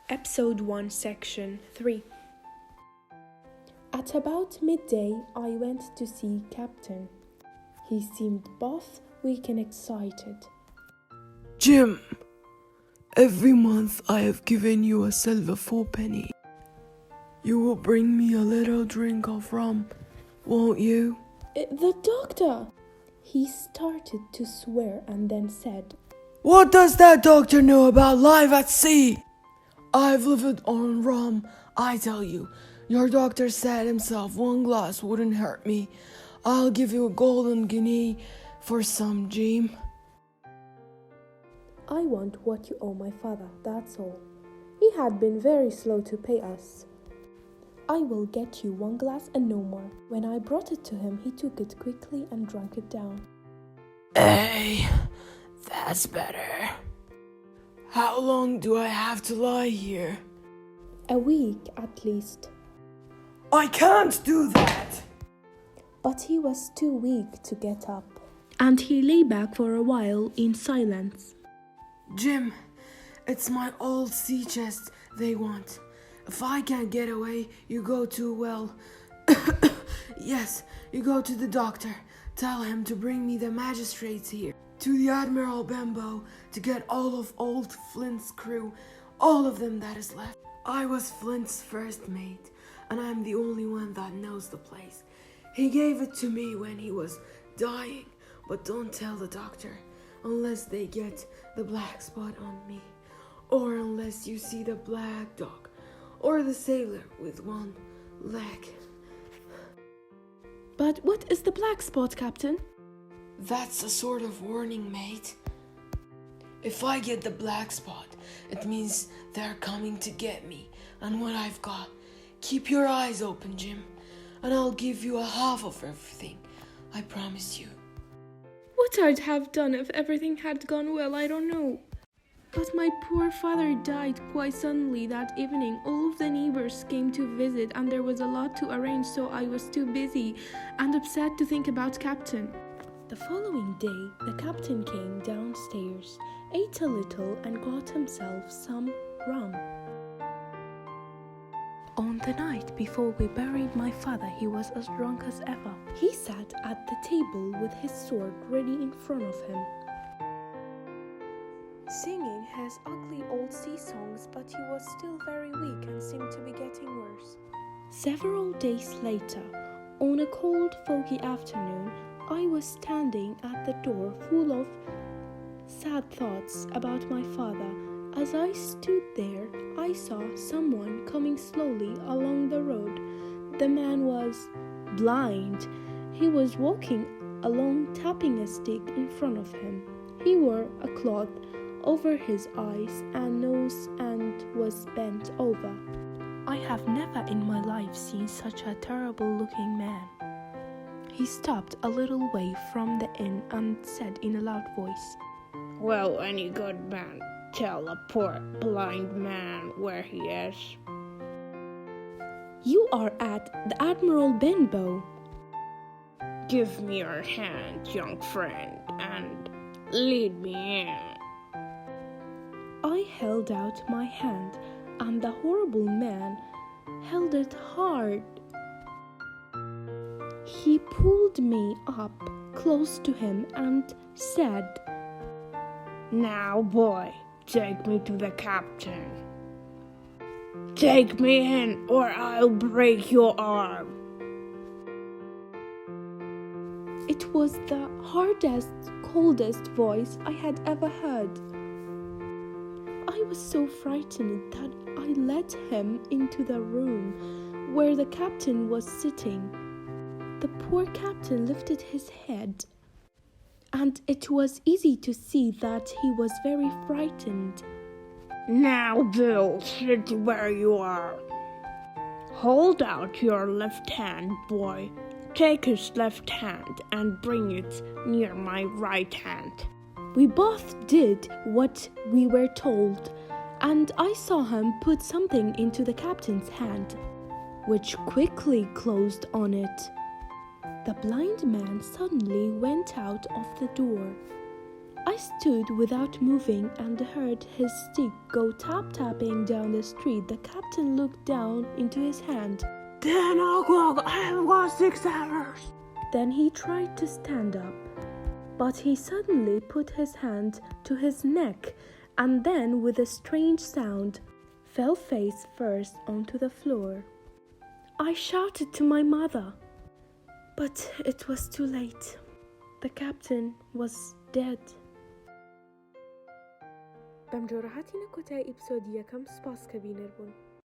Episode 1, Section 3. At about midday, I went to see Captain. He seemed both weak and excited. Jim, every month I have given you a silver fourpenny. You will bring me a little drink of rum, won't you? The doctor! He started to swear and then said, What does that doctor know about life at sea? I've lived on rum, I tell you. Your doctor said himself 1 glass wouldn't hurt me. I'll give you a golden guinea for some, Jim. I want what you owe my father, that's all. He had been very slow to pay us. I will get you 1 glass and no more. When I brought it to him, he took it quickly and drank it down. Hey, that's better. How long do I have to lie here? A week at least. I can't do that! But he was too weak to get up, and he lay back for a while in silence. Jim, it's my old sea chest they want. If I can't get away, you go to, well... yes, you go to the doctor. Tell him to bring me the magistrates here. To the Admiral Benbow to get all of old Flint's crew, all of them that is left. I was Flint's first mate, and I'm the only one that knows the place. He gave it to me when he was dying, but don't tell the doctor unless they get the black spot on me, or unless you see the black dog, or the sailor with 1 leg. But what is the black spot, Captain? That's a sort of warning, mate. If I get the black spot, it means they're coming to get me and what I've got. Keep your eyes open, Jim, and I'll give you a half of everything. I promise you. What I'd have done if everything had gone well, I don't know. But my poor father died quite suddenly that evening. All of the neighbors came to visit and there was a lot to arrange, so I was too busy and upset to think about Captain. The following day, the captain came downstairs, ate a little and got himself some rum. On the night before we buried my father, he was as drunk as ever. He sat at the table with his sword ready in front of him, singing his ugly old sea songs, but he was still very weak and seemed to be getting worse. Several days later, on a cold, foggy afternoon, I was standing at the door full of sad thoughts about my father. As I stood there, I saw someone coming slowly along the road. The man was blind. He was walking along tapping a stick in front of him. He wore a cloth over his eyes and nose and was bent over. I have never in my life seen such a terrible-looking man. He stopped a little way from the inn and said in a loud voice, Will any good man tell a poor blind man where he is? You are at the Admiral Benbow. Give me your hand, young friend, and lead me in. I held out my hand, and the horrible man held it hard. He pulled me up close to him and said, Now, boy, take me to the captain. Take me in, or I'll break your arm. It was the hardest, coldest voice I had ever heard. I was so frightened that I led him into the room where the captain was sitting. The poor captain lifted his head, and it was easy to see that he was very frightened. Now, Bill, sit where you are. Hold out your left hand, boy. Take his left hand and bring it near my right hand. We both did what we were told, and I saw him put something into the captain's hand, which quickly closed on it. The blind man suddenly went out of the door. I stood without moving and heard his stick go tap-tapping down the street. The captain looked down into his hand. 10 o'clock, I have got 6 hours. Then he tried to stand up, but he suddenly put his hand to his neck and then, with a strange sound, fell face first onto the floor. I shouted to my mother, but it was too late. The captain was dead. بەم جۆرە هاتینە کۆتایی ئیپسۆدی یەکەم. سپاس کە بینەر بوون.